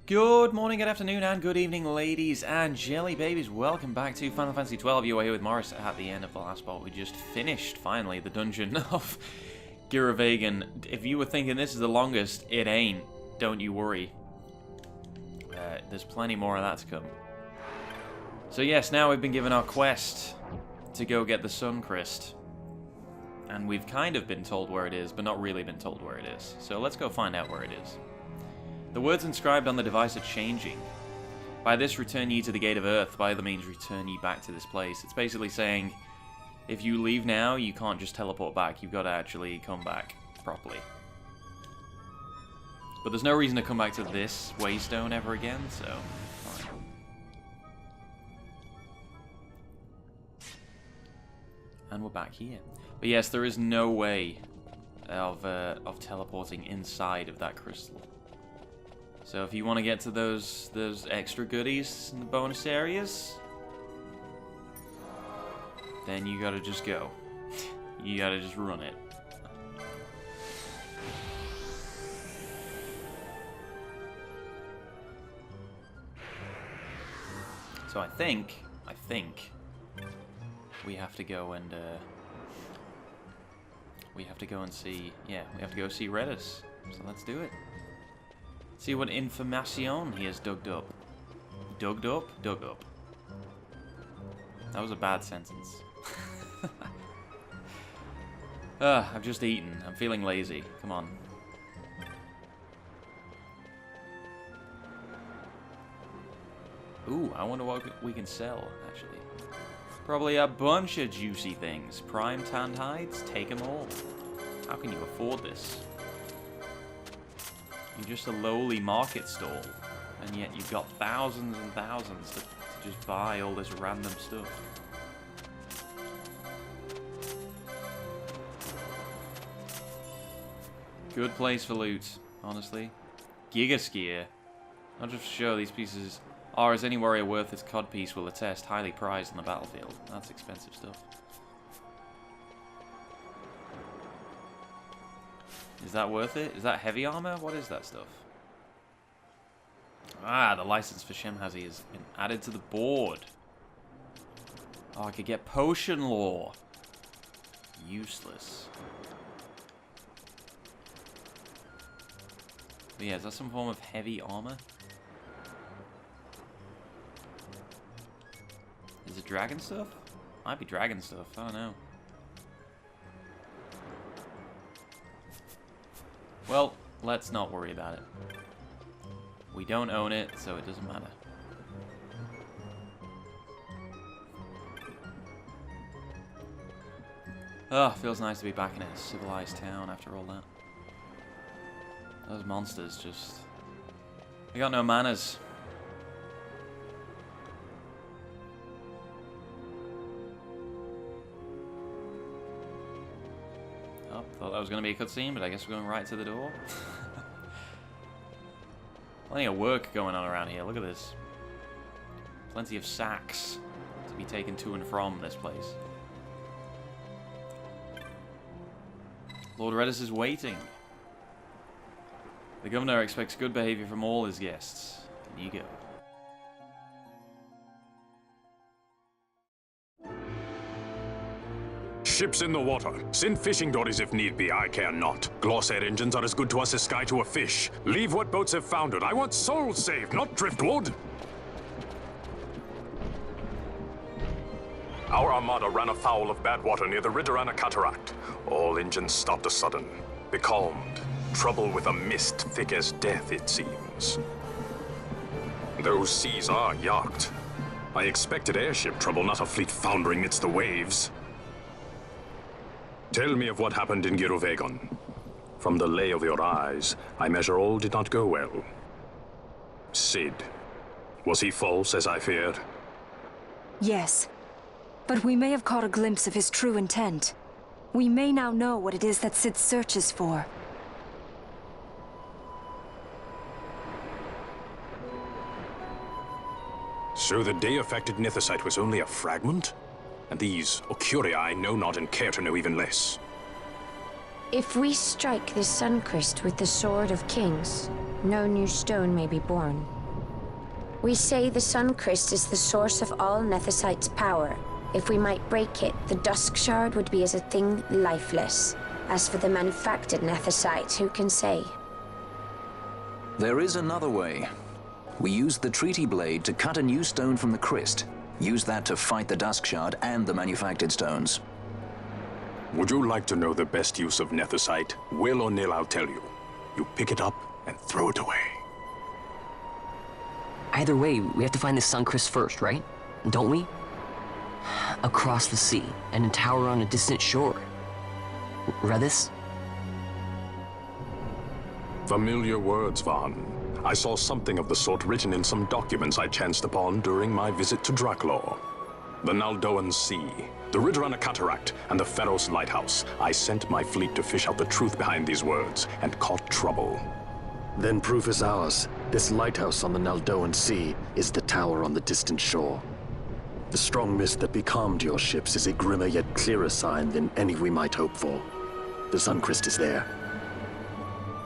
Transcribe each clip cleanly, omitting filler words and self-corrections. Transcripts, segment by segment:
Good morning, good afternoon, and good evening, ladies and jelly babies. Welcome back to Final Fantasy XII. You are here with Morris at the end of the last part. We just finished, finally, the dungeon of Girovagan. If you were thinking this is the longest, it ain't. Don't you worry. There's plenty more of that to come. So yes, now we've been given our quest to go get the Sun Crest. And we've kind of been told where it is, but not really been told where it is. So let's go find out where it is. The words inscribed on the device are changing. By this return ye to the gate of earth, by other means return ye back to this place. It's basically saying, if you leave now, you can't just teleport back. You've got to actually come back properly. But there's no reason to come back to this waystone ever again, so fine. And we're back here. But yes, there is no way of teleporting inside of that crystal. So if you want to get to those extra goodies in the bonus areas, then you gotta just go. You gotta just run it. So I think we have to go and see, yeah, we have to go see Reddas. So let's do it. See what information he has dug up. Dug up? Dug up. That was a bad sentence. I've just eaten. I'm feeling lazy. Come on. Ooh, I wonder what we can sell, actually. Probably a bunch of juicy things. Prime tanned hides? Take them all. How can you afford this? You're just a lowly market stall, and yet you've got thousands and thousands to just buy all this random stuff. Good place for loot, honestly. Gigaskier. Not just to show these pieces are, as any warrior worth its codpiece will attest, highly prized on the battlefield. That's expensive stuff. Is that worth it? Is that heavy armor? What is that stuff? Ah, the license for Shemhazi has been added to the board. Oh, I could get potion lore. Useless. But yeah, is that some form of heavy armor? Is it dragon stuff? Might be dragon stuff, I don't know. Well, let's not worry about it. We don't own it, so it doesn't matter. Oh, feels nice to be back in a civilized town after all that. Those monsters just... They got no manners. Oh, thought that was going to be a cutscene, but I guess we're going right to the door. Plenty of work going on around here. Look at this. Plenty of sacks to be taken to and from this place. Lord Reddas is waiting. The governor expects good behavior from all his guests. Can you go? Ships in the water. Send fishing dories if need be, I care not. Glossair engines are as good to us as sky to a fish. Leave what boats have foundered. I want souls saved, not driftwood. Our armada ran afoul of bad water near the Reddas cataract. All engines stopped a sudden. Becalmed. Trouble with a mist thick as death, it seems. Those seas are yacht. I expected airship trouble, not a fleet foundering amidst the waves. Tell me of what happened in Girovagan. From the lay of your eyes, I measure all did not go well. Cid. Was he false, as I feared? Yes. But we may have caught a glimpse of his true intent. We may now know what it is that Cid searches for. So the day-affected Nithosite was only a fragment? And these Ocurii I know not and care to know even less. If we strike the Sun Crest with the Sword of Kings, no new stone may be born. We say the Sun Crest is the source of all Nethicite's power. If we might break it, the Dusk Shard would be as a thing lifeless. As for the manufactured Nethicite, who can say? There is another way. We used the treaty blade to cut a new stone from the Crest. Use that to fight the Dusk Shard and the manufactured stones. Would you like to know the best use of Nethicite? Will or nil, I'll tell you. You pick it up and throw it away. Either way, we have to find the Sun Crest first, right? Don't we? Across the sea, and a tower on a distant shore. Reddas? Familiar words, Vaughn. I saw something of the sort written in some documents I chanced upon during my visit to Draklor. The Naldoan Sea, the Ridorana Cataract, and the Pharos Lighthouse. I sent my fleet to fish out the truth behind these words, and caught trouble. Then proof is ours. This lighthouse on the Naldoan Sea is the tower on the distant shore. The strong mist that becalmed your ships is a grimmer yet clearer sign than any we might hope for. The Sun Crest is there.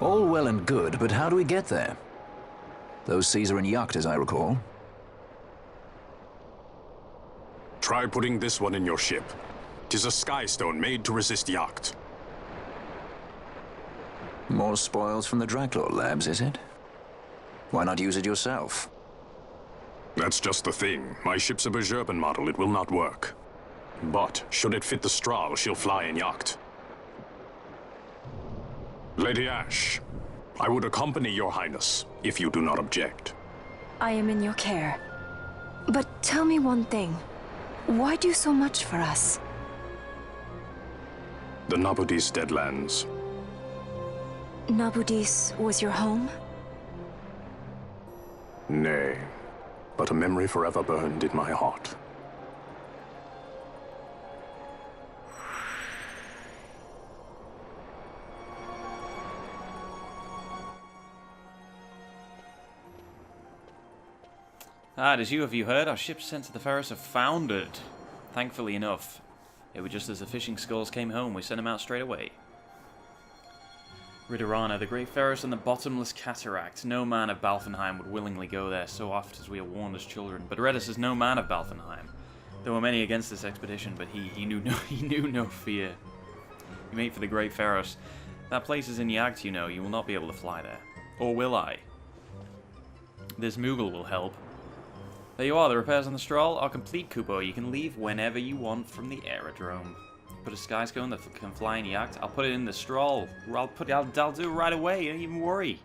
All well and good, but how do we get there? Those seas are in Yacht, as I recall. Try putting this one in your ship. 'Tis a skystone made to resist Yacht. More spoils from the Draklor labs, is it? Why not use it yourself? That's just the thing. My ship's a Bergerben model. It will not work. But, should it fit the Strahl, she'll fly in Yacht. Lady Ash, I would accompany your highness, if you do not object. I am in your care. But tell me one thing. Why do so much for us? The Nabudis Deadlands. Nabudis was your home? Nay, but a memory forever burned in my heart. As you heard, our ships sent to the Pharos have foundered. Thankfully enough, it was just as the fishing skulls came home, we sent them out straight away. Ridorana, the Great Pharos and the Bottomless Cataract. No man of Balfenheim would willingly go there, so oft as we are warned as children. But Reddas is no man of Balfenheim. There were many against this expedition, but he knew no fear. You mate for the Great Pharos. That place is in Yacht, you know. You will not be able to fly there. Or will I? This Moogle will help. There you are, the repairs on the Strahl are complete, Kupo. You can leave whenever you want from the aerodrome. Put a skystone that can fly in Yacht. I'll put it in the Strahl. I'll do it right away, don't even worry.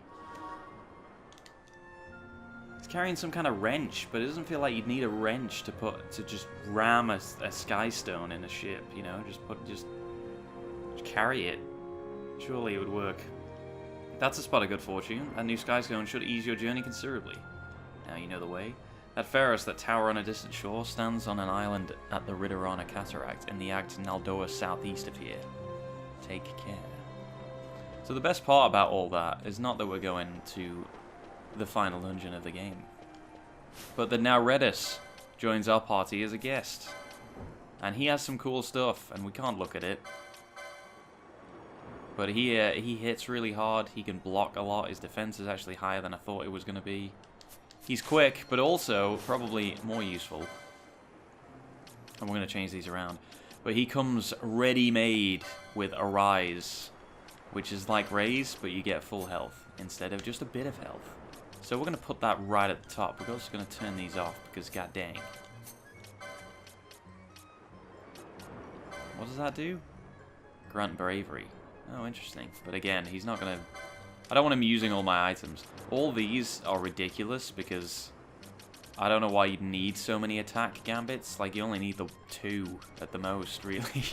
It's carrying some kind of wrench, but it doesn't feel like you'd need a wrench to just ram a skystone in a ship, you know? Just carry it. Surely it would work. That's a spot of good fortune. That new skystone should ease your journey considerably. Now you know the way. That Pharos, that tower on a distant shore, stands on an island at the Ridorana Cataract in the Yacht Naldoa southeast of here. Take care. So the best part about all that is not that we're going to the final dungeon of the game, but that now Reddas joins our party as a guest. And he has some cool stuff, and we can't look at it. But he hits really hard, he can block a lot, his defense is actually higher than I thought it was going to be. He's quick, but also probably more useful. And we're going to change these around. But he comes ready-made with Arise, which is like Raise, but you get full health instead of just a bit of health. So we're going to put that right at the top. We're also going to turn these off because god dang. What does that do? Grant Bravery. Oh, interesting. But again, he's not going to... I don't want him using all my items. All these are ridiculous because I don't know why you'd need so many attack gambits. Like, you only need the 2 at the most, really.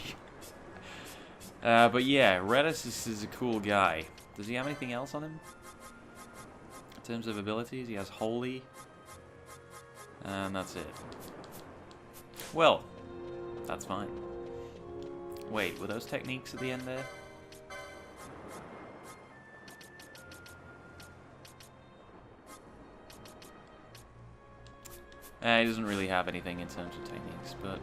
But yeah, Reddas is a cool guy. Does he have anything else on him? In terms of abilities, he has Holy. And that's it. Well, that's fine. Wait, were those techniques at the end there? He doesn't really have anything in terms of techniques, but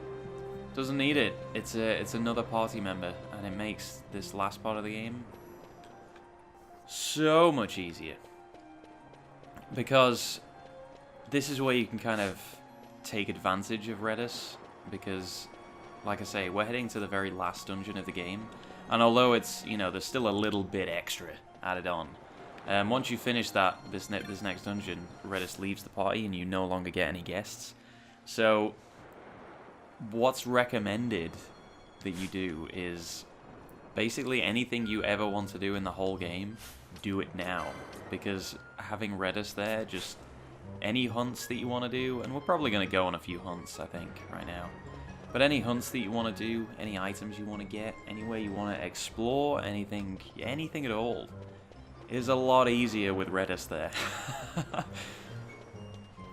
doesn't need it. It's another party member, and it makes this last part of the game so much easier. Because this is where you can kind of take advantage of Reddas, because, like I say, we're heading to the very last dungeon of the game, and although it's, you know, there's still a little bit extra added on. Once you finish this next dungeon, Reddas leaves the party and you no longer get any guests. So, what's recommended that you do is basically anything you ever want to do in the whole game, do it now. Because having Reddas there, just any hunts that you want to do, and we're probably going to go on a few hunts, I think, right now. But any hunts that you want to do, any items you want to get, anywhere you want to explore, anything at all, is a lot easier with Reddas there.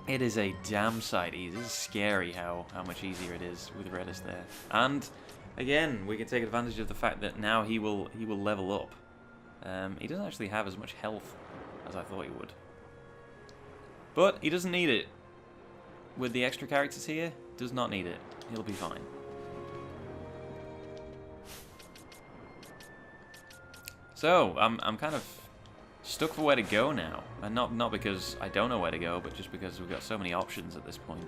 It is a damn sight easy. It's scary how much easier it is with Reddas there. And again, we can take advantage of the fact that now he will level up. He doesn't actually have as much health as I thought he would. But he doesn't need it. With the extra characters here, does not need it. He'll be fine. So, I'm kind of stuck for where to go now. And not because I don't know where to go, but just because we've got so many options at this point.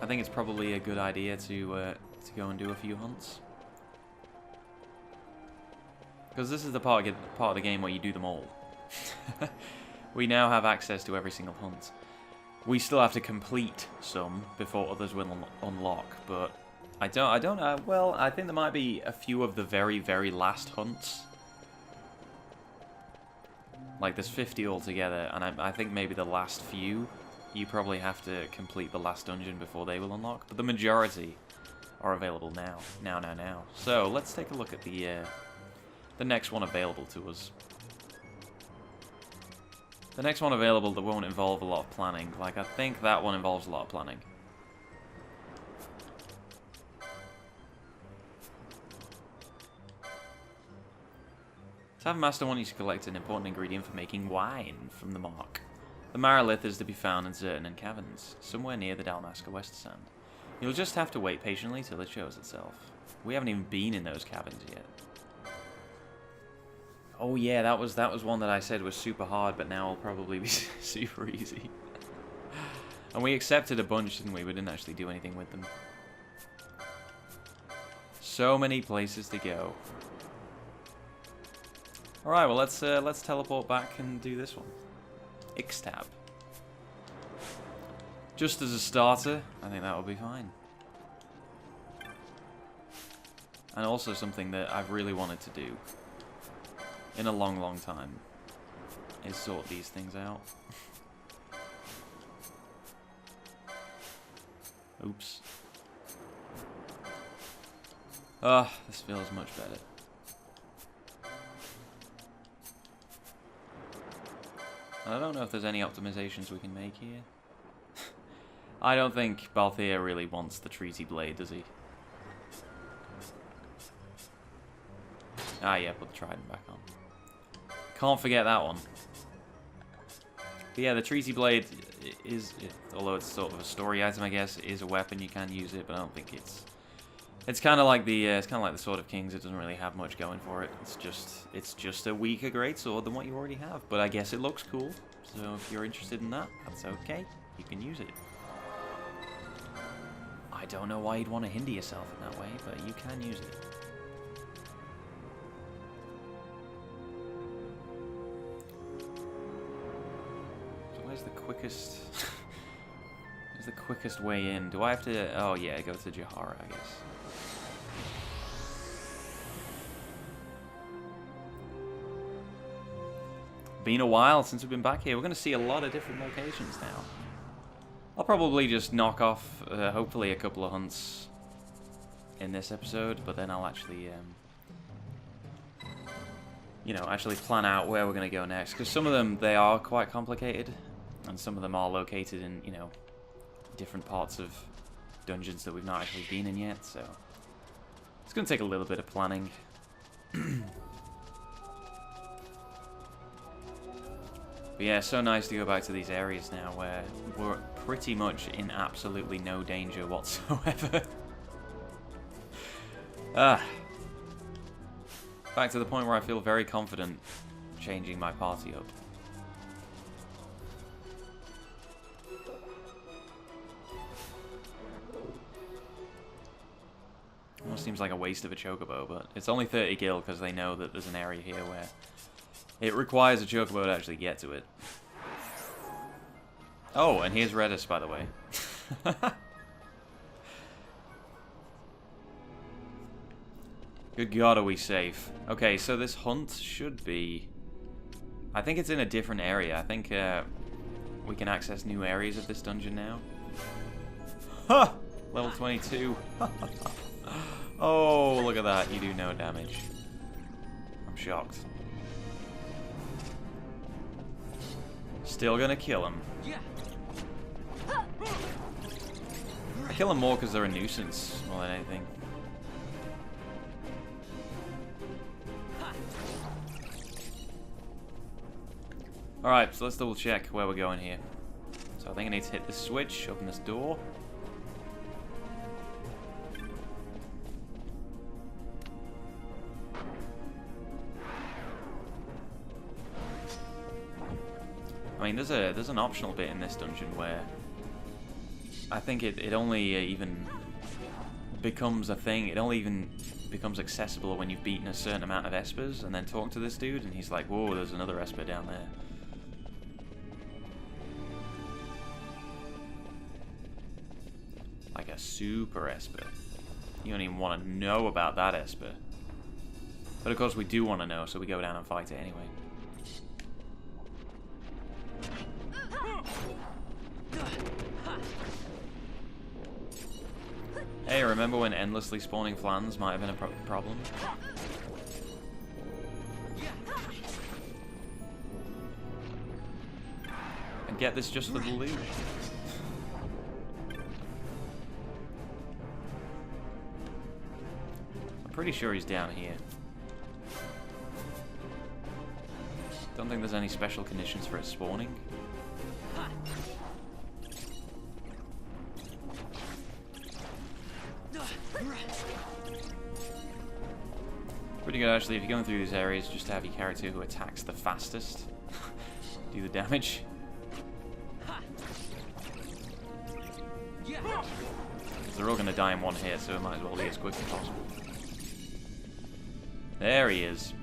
I think it's probably a good idea to go and do a few hunts. Because this is the part of the game where you do them all. We now have access to every single hunt. We still have to complete some before others will unlock, but I don't know. Well, I think there might be a few of the very, very last hunts. Like, there's 50 altogether, and I think maybe the last few, you probably have to complete the last dungeon before they will unlock. But the majority are available now. Now. So, let's take a look at the next one available to us. The next one available that won't involve a lot of planning. Like, I think that one involves a lot of planning. Tavern Master wants you to collect an important ingredient for making wine from the mark. The Marilith is to be found in certain caverns, somewhere near the Dalmasca West Sand. You'll just have to wait patiently till it shows itself. We haven't even been in those caverns yet. Oh yeah, that was one that I said was super hard, but now will probably be super easy. And we accepted a bunch, didn't we? We didn't actually do anything with them. So many places to go. All right, well let's teleport back and do this one. X-Tab. Just as a starter, I think that will be fine. And also something that I've really wanted to do in a long, long time is sort these things out. Oops. Ah, this feels much better. And I don't know if there's any optimizations we can make here. I don't think Balthier really wants the Treaty Blade, does he? Ah yeah, put the Trident back on. Can't forget that one. But yeah, the Treaty Blade is, although it's sort of a story item, I guess, is a weapon. You can use it, but I don't think it's kind of like the Sword of Kings. It doesn't really have much going for it. It's just a weaker greatsword than what you already have. But I guess it looks cool. So if you're interested in that, that's okay. You can use it. I don't know why you'd want to hinder yourself in that way, but you can use it. Where's the quickest way in? Do I have to... Oh yeah, go to Jahara, I guess. Been a while since we've been back here. We're going to see a lot of different locations now. I'll probably just knock off, hopefully, a couple of hunts in this episode, but then I'll actually... you know, actually plan out where we're going to go next. Because some of them, they are quite complicated. And some of them are located in, you know, different parts of dungeons that we've not actually been in yet. So it's going to take a little bit of planning. But yeah, so nice to go back to these areas now where we're pretty much in absolutely no danger whatsoever. Back to the point where I feel very confident changing my party up. Almost seems like a waste of a chocobo, but it's only 30 gil because they know that there's an area here where it requires a chocobo to actually get to it. Oh, and here's Reddas, by the way. Good God, are we safe? Okay, so this hunt should be... I think it's in a different area. I think we can access new areas of this dungeon now. Ha! Level 22. Oh, look at that. You do no damage. I'm shocked. Still gonna kill him. I kill them more because they're a nuisance more than anything. Alright, so let's double check where we're going here. So I think I need to hit this switch, open this door. I mean, there's an optional bit in this dungeon where I think it only even becomes a thing. It only even becomes accessible when you've beaten a certain amount of espers, and then talk to this dude, and he's like, "Whoa, there's another esper down there." Like a super esper. You don't even want to know about that esper. But of course we do want to know, so we go down and fight it anyway. Hey, remember when endlessly spawning flans might have been a problem? And get this just for the loot. I'm pretty sure he's down here. Don't think there's any special conditions for it spawning. Pretty good actually if you're going through these areas, just to have your character who attacks the fastest do the damage. They're all going to die in one hit, so it might as well be as quick as possible. There he is.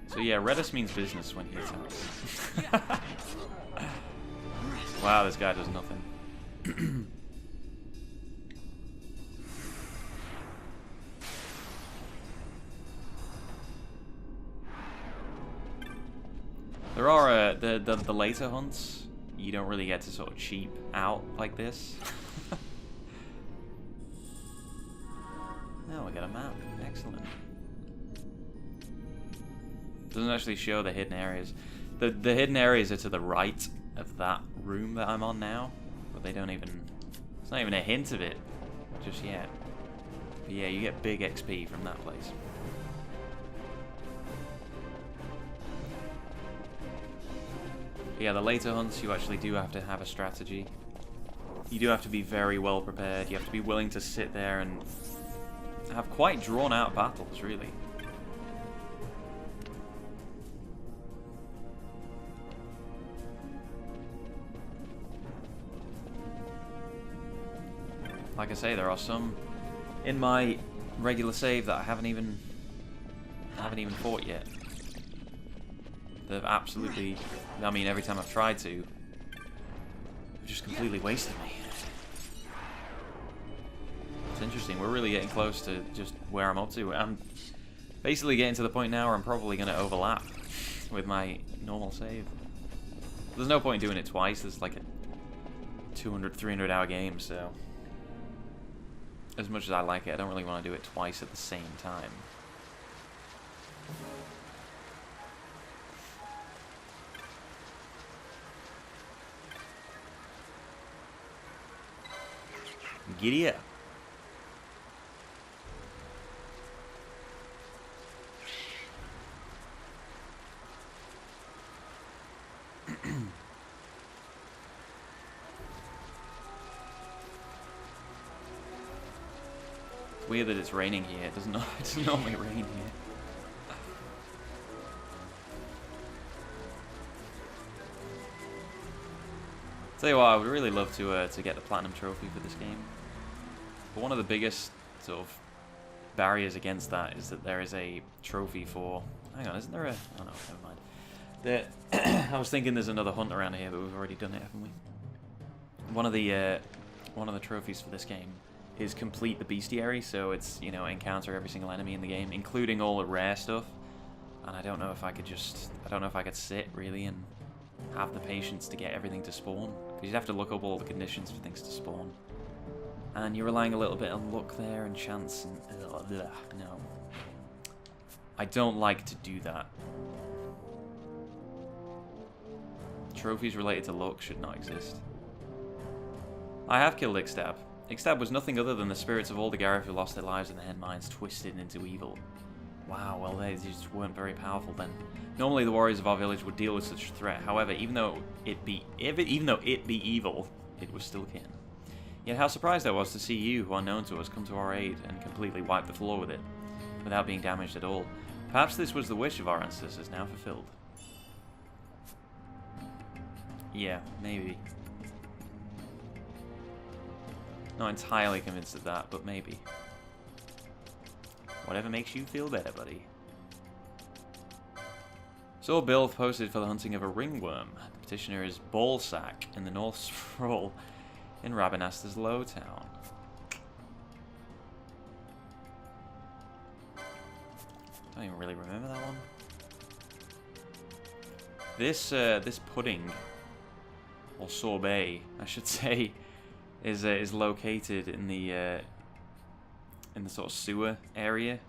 So yeah, Reddas means business when he attacks. Wow, this guy does nothing. There are the later hunts. You don't really get to sort of cheap out like this. Now we got a map. Excellent. Doesn't actually show the hidden areas. The hidden areas are to the right of that room that I'm on now, but they don't even. It's not even a hint of it just yet. But yeah, you get big XP from that place. Yeah, the later hunts, you actually do have to have a strategy. You do have to be very well prepared. You have to be willing to sit there and have quite drawn out battles, really. Like I say, there are some in my regular save that I haven't even fought yet. They've absolutely, I mean, every time I've tried to, they've just completely wasted me. It's interesting, we're really getting close to just where I'm up to. I'm basically getting to the point now where I'm probably going to overlap with my normal save. There's no point in doing it twice, there's like a 200, 300 hour game, so as much as I like it, I don't really want to do it twice at the same time. Giddy up. It's weird that it's raining here. It doesn't normally rain here. Tell you what, I would really love to get the platinum trophy for this game. But one of the biggest sort of barriers against that is that there is a trophy for... Hang on, isn't there a... Oh no, never mind. I was thinking there's another hunt around here, but we've already done it, haven't we? One of the trophies for this game is complete the bestiary, so it's, you know, encounter every single enemy in the game, including all the rare stuff. And I don't know if I could sit really and have the patience to get everything to spawn, because you'd have to look up all the conditions for things to spawn. And you're relying a little bit on luck there and chance and no. I don't like to do that. Trophies related to luck should not exist. I have killed XII. XII was nothing other than the spirits of all the Gareth who lost their lives in the Hen Mines twisted into evil. Wow, well they just weren't very powerful then. Normally the warriors of our village would deal with such a threat. However, even though it be evil, it was still kin. Yet how surprised I was to see you, who are known to us, come to our aid and completely wipe the floor with it, without being damaged at all. Perhaps this was the wish of our ancestors now fulfilled. Yeah, maybe. Not entirely convinced of that, but maybe. Whatever makes you feel better, buddy. Saw Bill posted for the hunting of a ringworm. The petitioner is Ballsack in the North Sprawl in Rabinasta's Lowtown. Don't even really remember that one. This pudding, or sorbet, I should say, is located in the sort of sewer area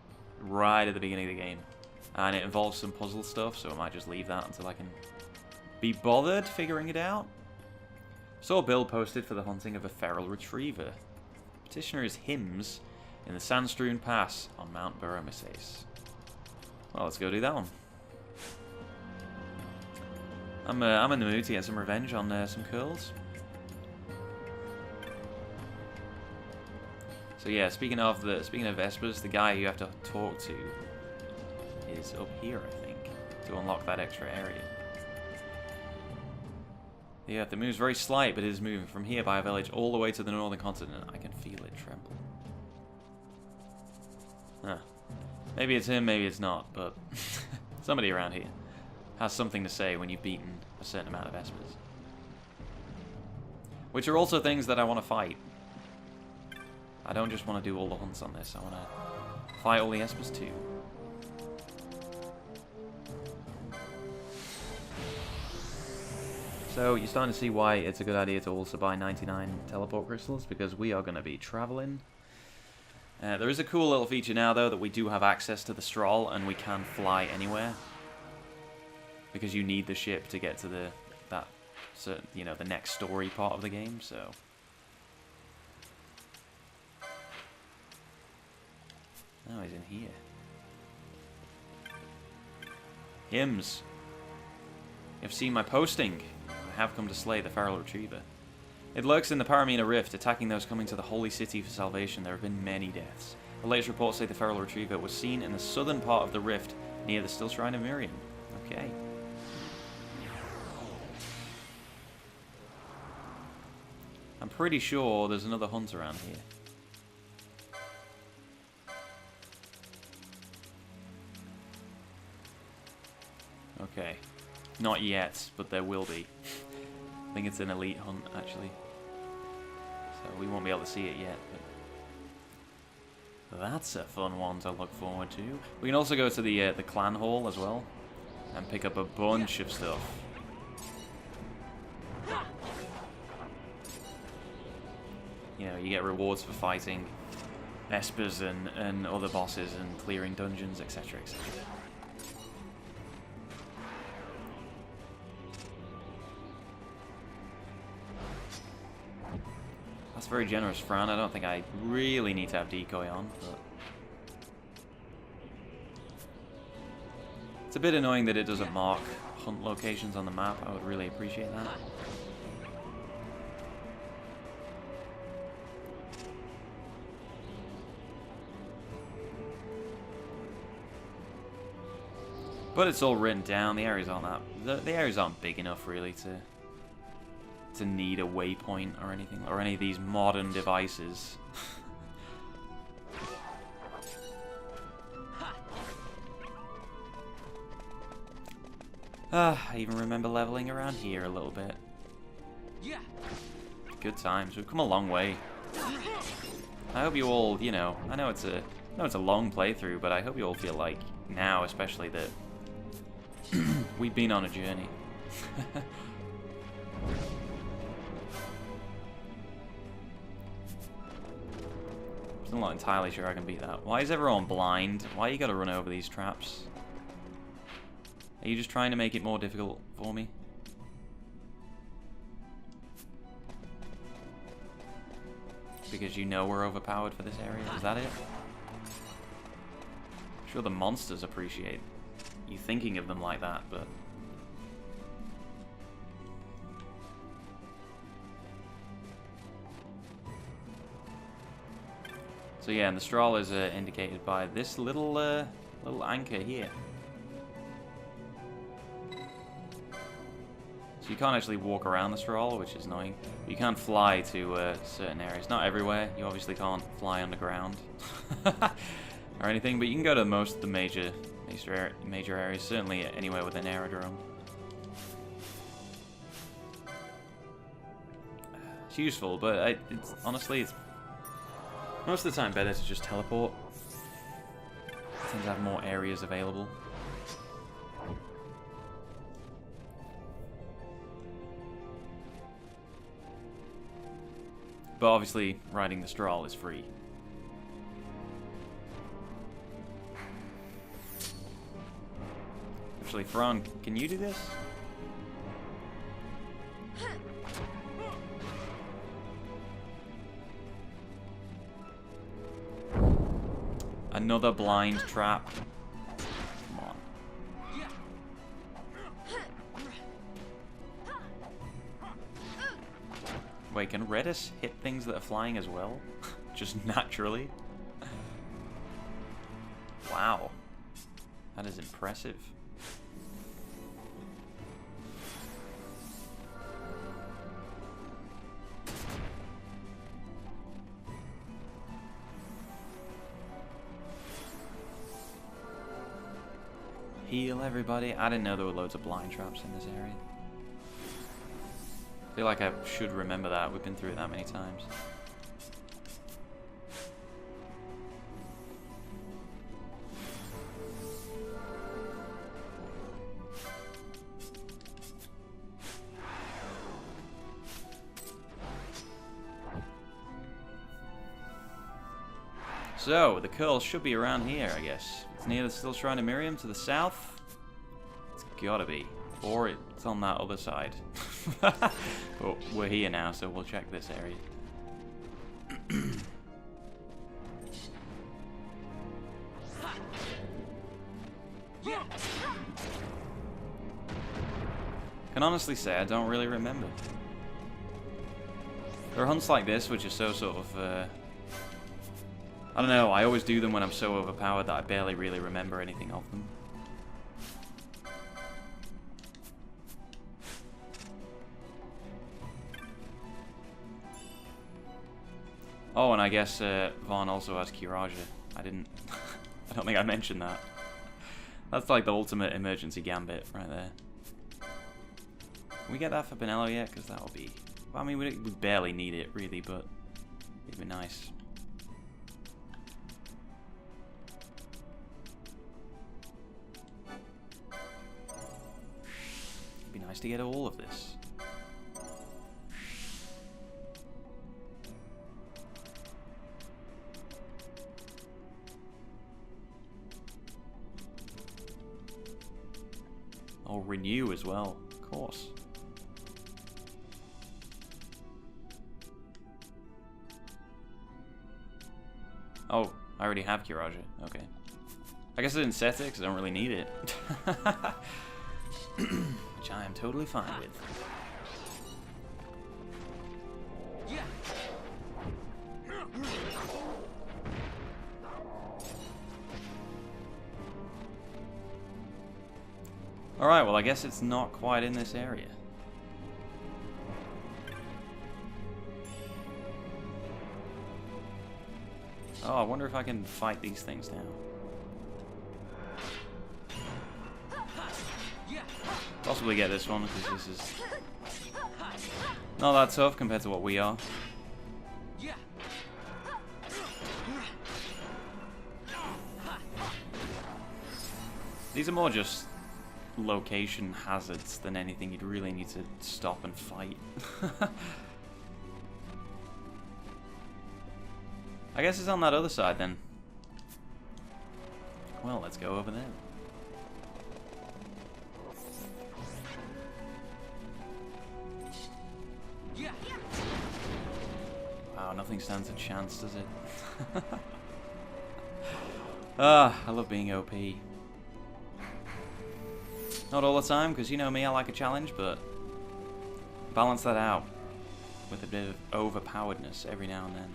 right at the beginning of the game, and it involves some puzzle stuff, so I might just leave that until I can be bothered figuring it out. Saw Bill posted for the hunting of a feral retriever. Petitioner is Hymns in the Sandstrewn Pass on Mount Burromisace. Well, let's go do that one. I'm in the mood to get some revenge on some curls. So yeah, speaking of Vespers, the guy you have to talk to is up here, I think, to unlock that extra area. Yeah, the move's very slight, but it is moving from here by a village all the way to the northern continent. I can feel it tremble. Huh. Maybe it's him, maybe it's not, but somebody around here has something to say when you've beaten a certain amount of Vespers. Which are also things that I want to fight. I don't just want to do all the hunts on this, I want to fight all the Espers too. So you're starting to see why it's a good idea to also buy 99 teleport crystals, because we are going to be traveling. There is a cool little feature now though that we do have access to the Stroll and we can fly anywhere, because you need the ship to get to the next story part of the game. So oh, he's in here. Hymns. You've seen my posting. I have come to slay the feral retriever. It lurks in the Paramina Rift, attacking those coming to the Holy City for salvation. There have been many deaths. The latest reports say the feral retriever was seen in the southern part of the rift, near the Still Shrine of Miriam. Okay. I'm pretty sure there's another hunt around here. Okay. Not yet, but there will be. I think it's an elite hunt, actually. So we won't be able to see it yet, but that's a fun one to look forward to. We can also go to the clan hall as well and pick up a bunch of stuff. You know, you get rewards for fighting Espers and other bosses and clearing dungeons, etc., etc. That's very generous, Fran. I don't think I really need to have decoy on, but it's a bit annoying that it doesn't mark hunt locations on the map. I would really appreciate that. But it's all written down. The areas aren't big enough really to need a waypoint or anything, or any of these modern devices. I even remember leveling around here a little bit. Good times. We've come a long way. I hope you all, you know, I know it's a long playthrough, but I hope you all feel like now, especially, that we've been on a journey. I'm not entirely sure I can beat that. Why is everyone blind? Why you gotta run over these traps? Are you just trying to make it more difficult for me? Because you know we're overpowered for this area? Is that it? I'm sure the monsters appreciate you thinking of them like that, but... So yeah, and the Strahl is indicated by this little little anchor here. So you can't actually walk around the Strahl, which is annoying. But you can fly to certain areas. Not everywhere. You obviously can't fly underground or anything, but you can go to most of the major areas. Certainly anywhere with an aerodrome. It's useful, but it's honestly, it's most of the time better to just teleport. It tends to have more areas available. But obviously, riding the Strahl is free. Actually, Fran, can you do this? Another blind trap. Come on. Wait, can Reddas hit things that are flying as well? Just naturally? Wow. That is impressive. Heal everybody. I didn't know there were loads of blind traps in this area. I feel like I should remember that. We've been through it that many times. So, the curl should be around here, I guess. It's near the Still Shrine of Miriam to the south. It's gotta be. Or it's on that other side. But we're here now, so we'll check this area. Can honestly say I don't really remember. There are hunts like this which are so sort of... I don't know, I always do them when I'm so overpowered that I barely really remember anything of them. Oh, and I guess Vaughn also has Kiraja. I didn't... I don't think I mentioned that. That's like the ultimate emergency gambit right there. Can we get that for Benello yet? Because that will be... Well, I mean, we barely need it, really, but it'd be nice. It'd be nice to get all of this. Oh, renew as well, of course. Oh, I already have Kiraja. Okay. I guess I didn't set it because I don't really need it. Which I am totally fine with. Alright, well I guess it's not quite in this area. Oh, I wonder if I can fight these things now. Possibly get this one, because this is not that tough compared to what we are. These are more just location hazards than anything you'd really need to stop and fight. I guess it's on that other side then. Well, let's go over there. Wow, nothing stands a chance, does it? Ah, I love being OP. Not all the time, because you know me, I like a challenge, but balance that out with a bit of overpoweredness every now and then.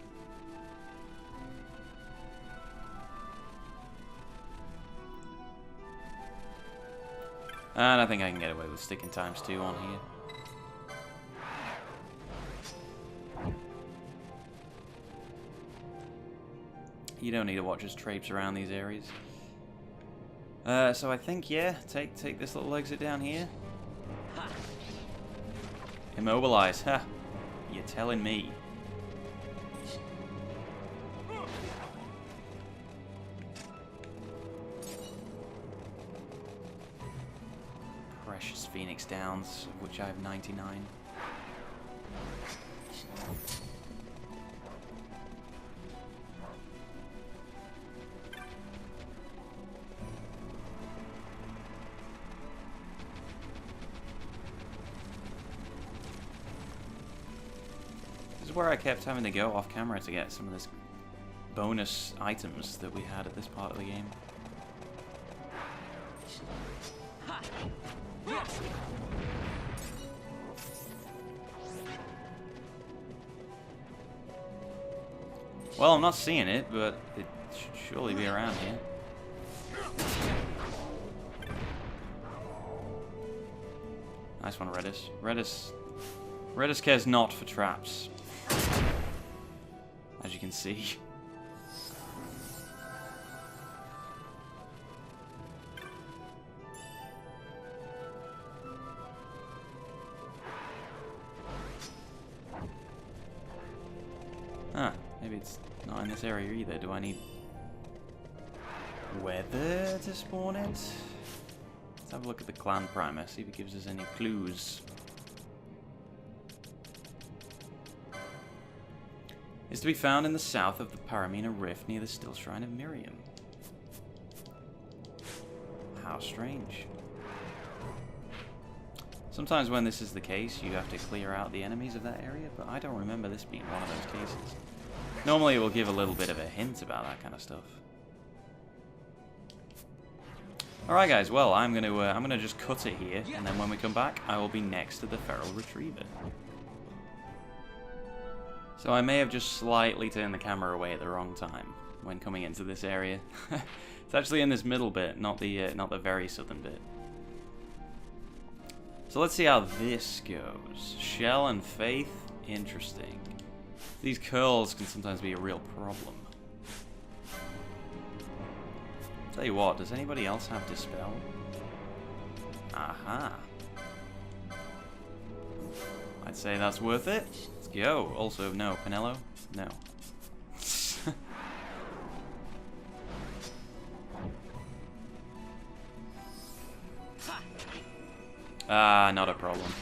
And I think I can get away with sticking ×2 on here. You don't need to watch us traipse around these areas. So I think, yeah, take this little exit down here. Immobilize, ha! You're telling me. Precious Phoenix Downs, of which I have 99. Where I kept having to go off camera to get some of this bonus items that we had at this part of the game. Well, I'm not seeing it, but it should surely be around here. Nice one, Reddas. Reddas cares not for traps. As you can see. Ah, maybe it's not in this area either. Do I need weather to spawn it? Let's have a look at the clan primer, see if it gives us any clues. Is to be found in the south of the Paramina Rift near the Still Shrine of Miriam. How strange. Sometimes when this is the case, you have to clear out the enemies of that area, but I don't remember this being one of those cases. Normally it will give a little bit of a hint about that kind of stuff. Alright guys, well, I'm gonna just cut it here, and then when we come back, I will be next to the Feral Retriever. So I may have just slightly turned the camera away at the wrong time when coming into this area. It's actually in this middle bit, not the very southern bit. So let's see how this goes. Shell and Faith, interesting. These curls can sometimes be a real problem. Tell you what, does anybody else have Dispel? Aha. I'd say that's worth it. Let's go. Also, no. Pinello? No. Ah, not a problem.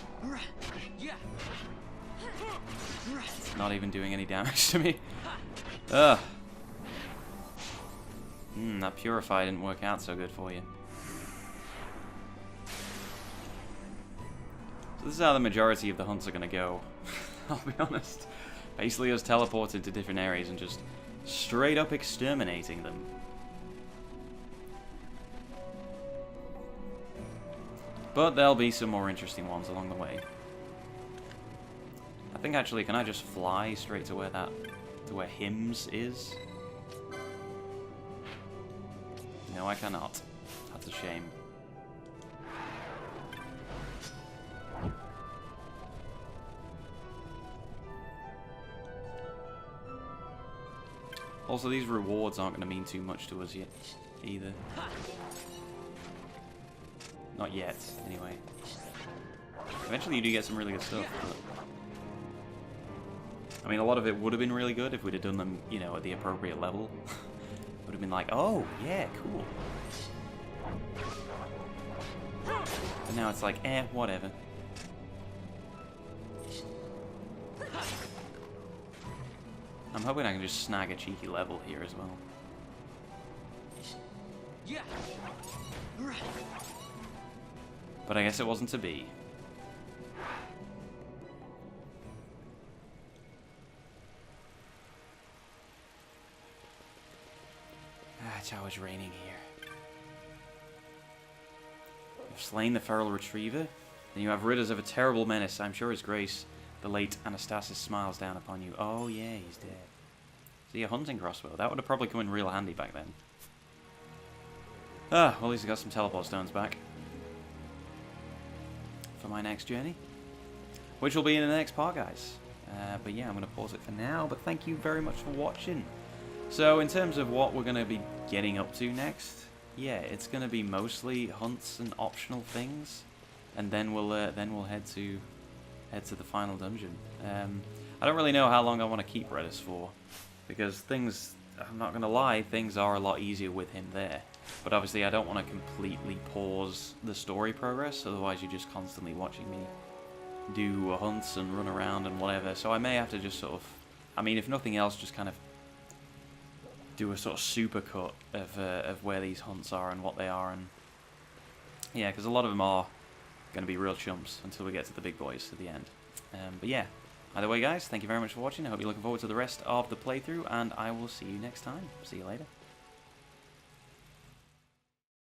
It's not even doing any damage to me. Ugh. That Purify didn't work out so good for you. So this is how the majority of the hunts are going to go. I'll be honest. Basically us teleported to different areas and just straight up exterminating them. But there'll be some more interesting ones along the way. I think actually, can I just fly straight to where Hymns is? No, I cannot. That's a shame. Also, these rewards aren't going to mean too much to us yet, either. Not yet, anyway. Eventually you do get some really good stuff, but... I mean, a lot of it would have been really good if we'd have done them, you know, at the appropriate level. Would have been like, oh, yeah, cool. But now it's like, whatever. I'm hoping I can just snag a cheeky level here as well. But I guess it wasn't to be. It's always raining here. You've slain the feral retriever. Then you have Reddas of a terrible menace. I'm sure his grace, the late Anastasis, smiles down upon you. Oh yeah, he's dead. See, a hunting crossbow. That would have probably come in real handy back then. Ah, well, at least I got some teleport stones back. For my next journey. Which will be in the next part, guys. But yeah, I'm going to pause it for now. But thank you very much for watching. So, in terms of what we're going to be getting up to next, yeah, it's going to be mostly hunts and optional things. And then we'll head to the final dungeon. I don't really know how long I want to keep Reddas for. Because things, I'm not going to lie, things are a lot easier with him there. But obviously I don't want to completely pause the story progress, otherwise you're just constantly watching me do hunts and run around and whatever. So I may have to just sort of, I mean, if nothing else, just kind of do a sort of super cut of where these hunts are and what they are. And yeah, because a lot of them are going to be real chumps until we get to the big boys at the end. But yeah, either way guys, thank you very much for watching. I hope you're looking forward to the rest of the playthrough, and I will see you next time. See you later.